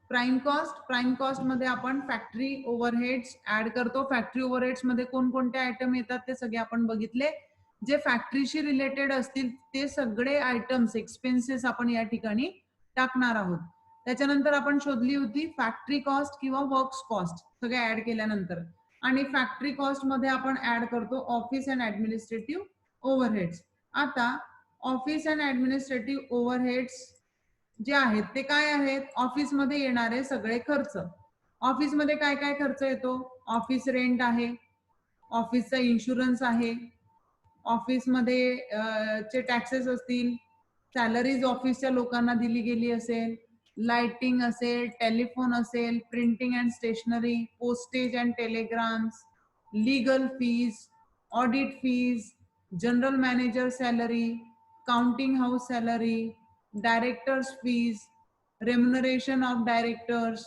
Prime cost मध्ये आपण factory overheads add करतो. फॅक्टरी ओव्हरहेड्स मध्ये कोणकोणते आयटम येतात ते सगळे आपण बघितले. जे फॅक्टरीशी रिलेटेड असतील ते सगळे आयटम्स एक्सपेन्सेस आपण या ठिकाणी टाकणार आहोत. त्याच्यानंतर आपण शोधली होती फॅक्टरी कॉस्ट किंवा वर्क्स कॉस्ट सगळे ऍड केल्यानंतर. आणि फॅक्टरी कॉस्ट मध्ये आपण ऍड करतो ऑफिस अँड ऍडमिनिस्ट्रेटिव्ह ओव्हरहेड्स. आता ऑफिस अँड ऍडमिनिस्ट्रेटिव्ह ओव्हरहेड्स जे आहेत ते काय आहेत? ऑफिसमध्ये येणारे सगळे खर्च. ऑफिसमध्ये काय काय खर्च येतो? ऑफिस रेंट आहे, ऑफिसचा इन्शुरन्स आहे, ऑफिसमध्ये चे टॅक्सेस असतील, सॅलरीज ऑफिसच्या लोकांना दिली गेली असेल, लाइटिंग असेल, टेलिफोन असेल, printing and stationery, postage and telegrams, legal fees, audit fees, general manager salary, counting house salary, directors fees, remuneration of directors,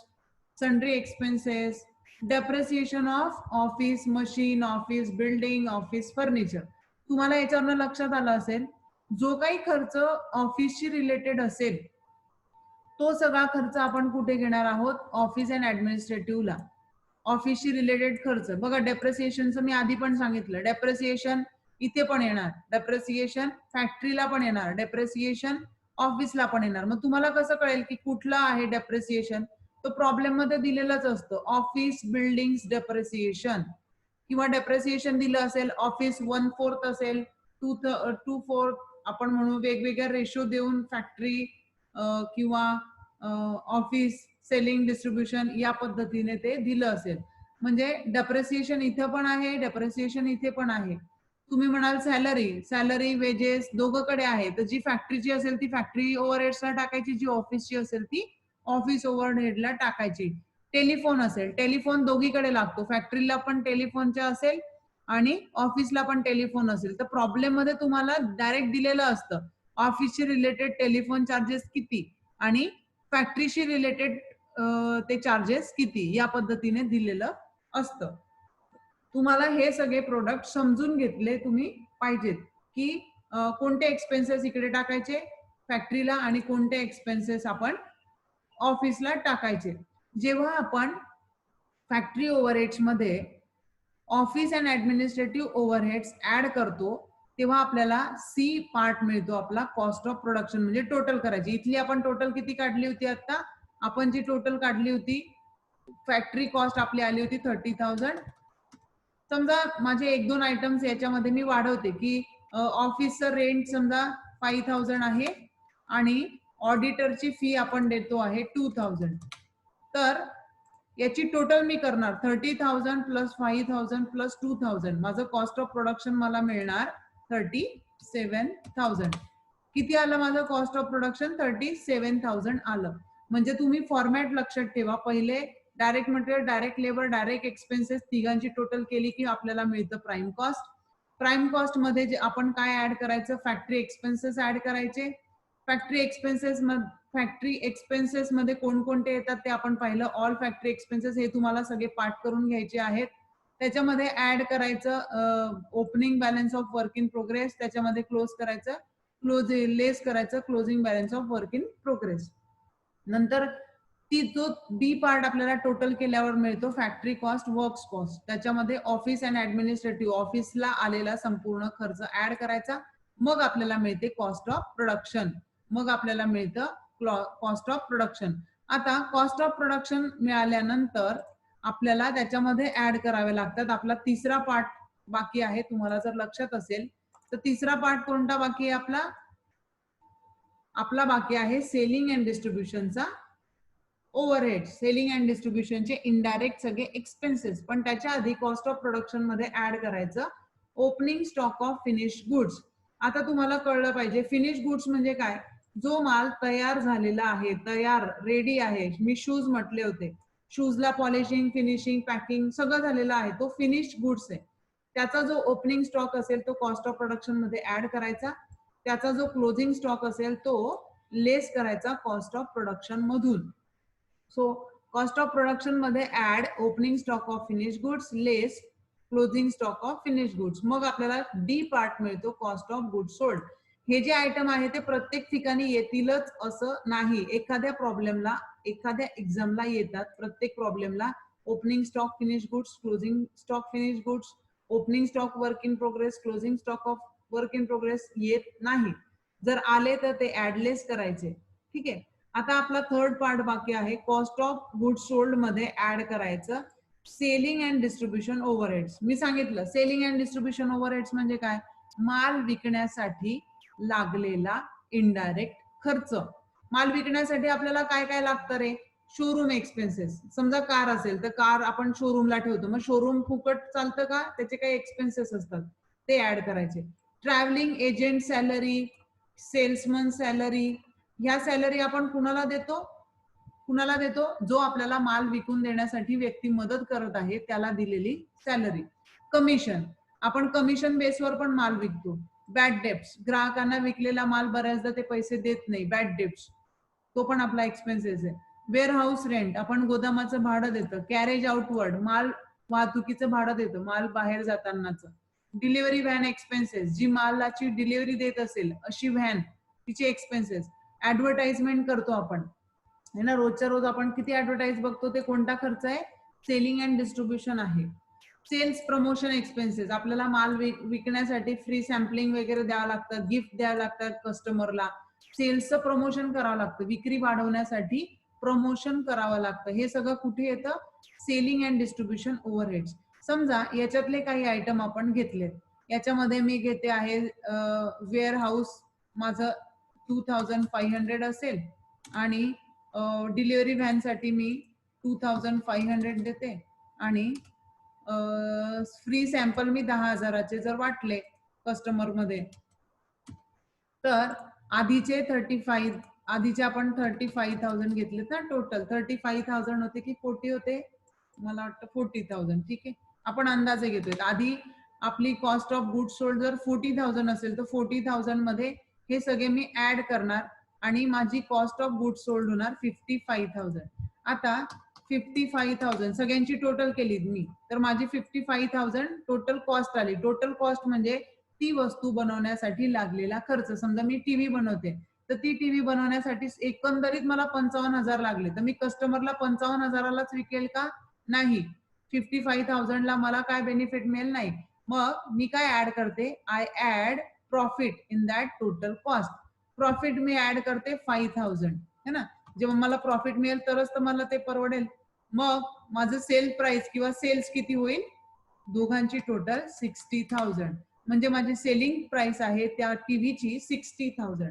sundry expenses, depreciation of office machine, office building, office furniture. तुम्हाला याच्यावरनं लक्षात आलं असेल जो काही खर्च ऑफिसशी related असेल तो सगळा खर्च आपण कुठे घेणार आहोत? ऑफिस अँड ऍडमिनिस्ट्रेटिव्हला. ऑफिसशी रिलेटेड खर्च बघा. डेप्रिसिएशनचं मी आधी पण सांगितलं, डेप्रिसिएशन इथे पण येणार, डेप्रिसिएशन फॅक्टरीला पण येणार, डेप्रिसिएशन ऑफिसला पण येणार. मग तुम्हाला कसं कळेल की कुठला आहे डेप्रिसिएशन? तो प्रॉब्लेम मध्ये दिलेलंच असतं, ऑफिस बिल्डिंग्स डेप्रिसिएशन. किंवा डेप्रिसिएशन दिलं असेल ऑफिस 1/4 असेल, 2/4 आपण म्हणू, वेगवेगळ्या रेशो देऊन फॅक्टरी किंवा ऑफिस सेलिंग डिस्ट्रीब्युशन या पद्धतीने ते दिलं असेल. म्हणजे डेप्रिसिएशन इथे पण आहे, डेप्रिसिएशन इथे पण आहे. तुम्ही म्हणाल सॅलरी वेजेस दोघंकडे आहे, तर जी फॅक्टरीची असेल ती फॅक्टरी ओव्हरहेड्सला टाकायची, जी ऑफिसची असेल ती ऑफिस ओव्हरहेडला टाकायची. टेलिफोन असेल, टेलिफोन दोघीकडे लागतो, फॅक्टरीला पण टेलिफोनच्या असेल आणि ऑफिसला पण टेलिफोन असेल. तर प्रॉब्लेम मध्ये तुम्हाला डायरेक्ट दिलेलं असतं ऑफिसशी रिलेटेड टेलिफोन चार्जेस किती आणि फॅक्टरीशी रिलेटेड ते चार्जेस किती, या पद्धतीने दिलेलं असतं. तुम्हाला हे सगळे प्रोडक्ट समजून घेतले तुम्ही पाहिजेत की कोणते एक्सपेन्सेस इकडे टाकायचे फॅक्टरीला आणि कोणते एक्सपेन्सेस आपण ऑफिसला टाकायचे. जेव्हा आपण फॅक्टरी ओव्हरहेड्स मध्ये office and administrative overheads add करतो तेव्हा आपल्याला सी पार्ट मिळतो आपला, कॉस्ट ऑफ प्रोडक्शन. म्हणजे टोटल करायची. इथली आपण टोटल किती काढली होती? आता आपण जी टोटल काढली होती फॅक्टरी कॉस्ट आपली आली होती 30,000. समजा माझे 1-2 आयटम्स याच्यामध्ये मी वाढवते की ऑफिसचं रेंट समजा 5,000 आहे आणि ऑडिटरची फी आपण देतो आहे 2,000. तर याची टोटल मी करणार 30,000 प्लस 5,000 प्लस 2,000. माझं कॉस्ट ऑफ प्रोडक्शन मला मिळणार 37,000. किती आलं माझं कॉस्ट ऑफ प्रोडक्शन? 37,000 आलं. म्हणजे तुम्ही फॉर्मॅट लक्षात ठेवा. पहिले direct material, direct labour, direct expenses तिघांची टोटल केली की आपल्याला मिळतं प्राइम कॉस्ट. प्राइम कॉस्ट मध्ये जे आपण काय ऍड करायचं? फॅक्टरी एक्सपेन्सेस ऍड करायचे. फॅक्टरी एक्सपेन्सेस मध्ये कोणकोणते येतात ते आपण पाहिलं. ऑल फॅक्टरी एक्सपेन्सेस हे तुम्हाला सगळे पाठ करून घ्यायचे आहेत. त्याच्यामध्ये ऍड करायचं opening balance of work in progress, त्याच्यामध्ये क्लोज करायचं लेस करायचं closing balance of work in progress. नंतर ती जो बी पार्ट आपल्याला टोटल केल्यावर मिळतो फॅक्टरी कॉस्ट, वर्क्स कॉस्ट. त्याच्यामध्ये ऑफिस अँड ऍडमिनिस्ट्रेटिव्ह ऑफिसला आलेला संपूर्ण खर्च ऍड करायचा. मग आपल्याला मिळते कॉस्ट ऑफ प्रोडक्शन. मग आपल्याला मिळतं कॉस्ट ऑफ प्रोडक्शन. आता कॉस्ट ऑफ प्रोडक्शन मिळाल्यानंतर आपल्याला त्याच्यामध्ये ऍड करावे लागतात. आपला तिसरा पार्ट बाकी आहे. तुम्हाला जर लक्षात असेल तर तिसरा पार्ट कोणता बाकी आहे आपला बाकी आहे सेलिंग अँड डिस्ट्रीब्युशनचा ओव्हरहेड. सेलिंग अँड डिस्ट्रीब्युशनचे इनडायरेक्ट सगळे एक्सपेन्सेस. पण त्याच्या आधी कॉस्ट ऑफ प्रोडक्शन मध्ये ऍड करायचं opening stock of finish goods. आता तुम्हाला कळलं पाहिजे फिनिश गुड्स म्हणजे काय? जो माल तयार झालेला आहे, तयार रेडी आहे. मी शूज म्हटले होते, शूजला पॉलिशिंग, फिनिशिंग, पॅकिंग सगळं झालेलं आहे, तो फिनिश गुड्स आहे. त्याचा जो ओपनिंग स्टॉक असेल तो कॉस्ट ऑफ प्रोडक्शन मध्ये ऍड करायचा. त्याचा जो क्लोजिंग स्टॉक असेल तो लेस करायचा कॉस्ट ऑफ प्रोडक्शन मधून. सो कॉस्ट ऑफ प्रोडक्शन मध्ये add opening stock of finish goods less closing stock of finish goods. मग आपल्याला डी पार्ट मिळतो कॉस्ट ऑफ गुड्स सोल्ड. हे जे आयटम आहे ते प्रत्येक ठिकाणी येतीलच असं नाही. एखाद्या प्रॉब्लेमला, एखाद्या एक्झामला येतात. प्रत्येक प्रॉब्लेमला opening stock finish goods, closing stock finish goods, opening stock work in progress, closing stock of work in progress येत नाही. जर आले तर ते ऍडलेस करायचे. ठीक आहे. आता आपला थर्ड पार्ट बाकी आहे. कॉस्ट ऑफ गुड्स सोल्ड मध्ये ऍड करायचं सेलिंग अँड डिस्ट्रीब्युशन ओव्हरहेड्स. मी सांगितलं सेलिंग अँड डिस्ट्रीब्युशन ओव्हरहेड्स म्हणजे काय? माल विकण्यासाठी लागलेला इनडायरेक्ट खर्च. माल विकण्यासाठी आपल्याला काय काय लागतं रे? Showroom expenses. समजा कार असेल तर कार आपण शोरूमला ठेवतो, मग शोरूम फुकट चालतं का? त्याचे काही एक्सपेन्सेस असतात, ते ऍड करायचे. Travelling agent salary, salesman salary, ह्या सॅलरी आपण कुणाला देतो? कुणाला देतो? जो आपल्याला माल विकून देण्यासाठी व्यक्ती मदत करत आहे त्याला दिलेली सॅलरी. कमिशन, आपण कमिशन बेसवर पण माल विकतो. बॅड डेप्स, ग्राहकांना विकलेला माल बऱ्याचदा ते पैसे देत नाही, बॅड डेप्स, तो पण आपला एक्सपेन्सेस आहे. वेअर हाऊस रेंट, आपण गोदामाचं भाडं देतो. कॅरेज आउटवर्ड, माल वाहतुकीचं भाडं देतो, माल बाहेर जातानाचं. डिलिव्हरी व्हॅन एक्सपेन्सेस, जी मालाची डिलिव्हरी देत असेल अशी व्हॅन, तिचे एक्सपेन्सेस. ऍडव्हर्टाइजमेंट करतो आपण, है ना, रोजच्या रोज आपण किती ऍडव्हर्टाइज बघतो, ते कोणता खर्च आहे? सेलिंग अँड डिस्ट्रीब्युशन आहे. सेल्स प्रमोशन एक्सपेन्सेस, आपल्याला माल विकण्यासाठी फ्री सॅम्पलिंग वगैरे द्यावं लागतं, गिफ्ट द्यावं लागतात कस्टमरला. सेल्सचं प्रमोशन करावं लागतं, विक्री वाढवण्यासाठी प्रमोशन करावं लागतं. हे सगळं कुठे येतं? Selling and distribution overheads. समजा याच्यातले काही आयटम आपण घेतलेत. याच्यामध्ये मी घेते आहे वेअर हाऊस, माझं 2500 असेल आणि डिलिव्हरी व्हॅन साठी मी 2500 देते आणि फ्री सॅम्पल मी 10,000चे जर वाटले कस्टमर मध्ये, तर आधीचे 35, आधीचे आपण 35,000 घेतलेत ना. टोटल 35,000 होते की 40 होते? मला वाटतं 40,000. ठीक आहे, आपण अंदाजे घेतोय. आधी आपली कॉस्ट ऑफ गुड सोल्ड जर 40,000 असेल तर 40,000 मध्ये हे सगळे मी ऍड करणार आणि माझी कॉस्ट ऑफ गुड सोल्ड होणार 55,000. आता 55,000 सगळ्यांची टोटल केली मी तर माझी 55,000 टोटल कॉस्ट आली. टोटल कॉस्ट म्हणजे ती वस्तू बनवण्यासाठी लागलेला खर्च. समजा मी टीव्ही बनवते तर ती टीव्ही बनवण्यासाठी एकंदरीत मला 55,000 लागले, तर मी कस्टमरला 55,000लाच विकेल का? नाही. 55,000 ला मला काय बेनिफिट मिळेल? नाही. मग मी काय ऍड करते? I add profit in that total cost. Profit मी ऍड करते 5,000, है ना. जेव्हा मला प्रॉफिट मिळेल तरच तर मला ते परवडेल. मग माझं सेल प्राइस किंवा सेल्स किती होईल? दोघांची टोटल 60,000. म्हणजे माझी सेलिंग प्राइस आहे त्या टीव्हीची 60,000.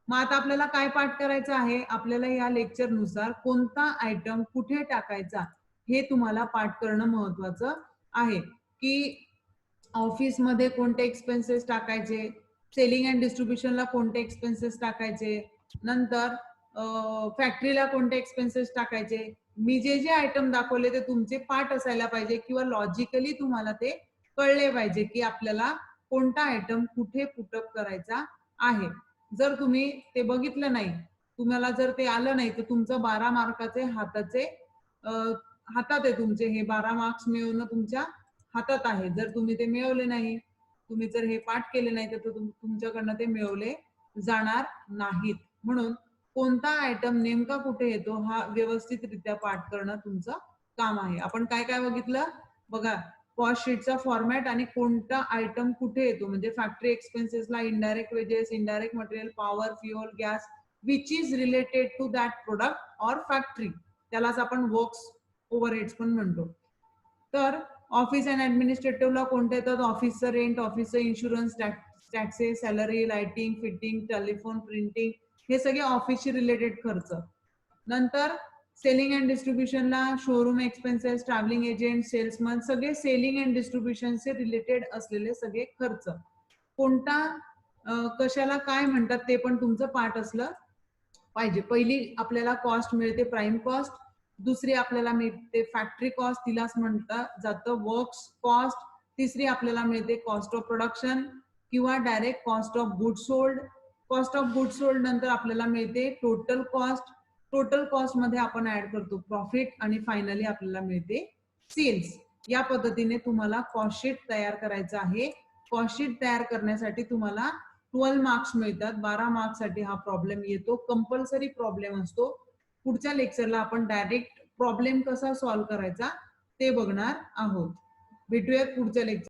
मग आता आपल्याला काय पाठ करायचं आहे? आपल्याला या लेक्चर नुसार कोणता आयटम कुठे टाकायचा हे तुम्हाला पाठ करणं महत्वाचं आहे. की ऑफिसमध्ये कोणते एक्सपेन्सेस टाकायचे, सेलिंग अँड डिस्ट्रीब्युशनला कोणते एक्सपेन्सेस टाकायचे, नंतर फॅक्टरीला कोणते एक्सपेन्सेस टाकायचे. मी जे जे आयटम दाखवले ते तुमचे पाठ असायला पाहिजे किंवा लॉजिकली तुम्हाला ते कळले पाहिजे की आपल्याला कोणता आयटम कुठे पुटअप करायचा आहे. जर तुम्ही ते बघितलं नाही, तुम्हाला जर ते आलं नाही, तर तुमचं 12 मार्काचे हातात आहे. तुमचे हे 12 मार्क्स मिळवणं तुमच्या हातात आहे. जर तुम्ही ते मिळवले नाही, तुम्ही जर हे पाठ केले नाही, तर तुमच्याकडनं ते मिळवले जाणार नाहीत. म्हणून कोणता आयटम नेमका कुठे येतो हा व्यवस्थितरित्या पाठ करणं तुमचं काम आहे. आपण काय काय बघितलं बघा? कॉस्ट शीटचा फॉर्मॅट आणि कोणता आयटम कुठे येतो, म्हणजे फॅक्टरी एक्सपेन्सेसला indirect wages, indirect material, power, fuel, gas which is related to that product or factory, त्यालाच आपण वर्क्स ओव्हरहेड्स पण म्हणतो. तर ऑफिस अँड ऍडमिनिस्ट्रेटिव्हला कोणते येतात? ऑफिसचं रेंट, ऑफिसचं insurance, taxes, salary, lighting, fitting, telephone, printing, हे सगळे ऑफिसशी रिलेटेड खर्च. नंतर सेलिंग अँड डिस्ट्रीब्युशनला showroom expenses, travelling agent, salesman, सगळे सेलिंग अँड डिस्ट्रीब्युशनचे रिलेटेड असलेले सगळे खर्च. कोणता कशाला काय म्हणतात ते पण तुमचं पाठ असलं पाहिजे. पहिली आपल्याला कॉस्ट मिळते प्राइम कॉस्ट, दुसरी आपल्याला मिळते फॅक्टरी कॉस्ट, तिलाच म्हणतात जातं वर्क्स कॉस्ट. तिसरी आपल्याला मिळते कॉस्ट ऑफ प्रोडक्शन किंवा direct cost of good sold. Cost of good sold नंतर आपल्याला मिळते टोटल कॉस्ट. टोटल कॉस्ट मध्ये आपण ऍड करतो प्रॉफिट आणि फायनली आपल्याला मिळते सेल्स. या पद्धतीने तुम्हाला कॉस्ट शीट तयार करायचं आहे. कॉस्ट शीट तयार करण्यासाठी तुम्हाला 12 मार्क्स मिळतात. 12 मार्क्स साठी हा प्रॉब्लेम येतो, कंपल्सरी प्रॉब्लेम असतो. पुढच्या लेक्चरला आपण डायरेक्ट प्रॉब्लेम कसा सॉल्व्ह करायचा ते बघणार आहोत. भेटूयात पुढच्या लेक्चर.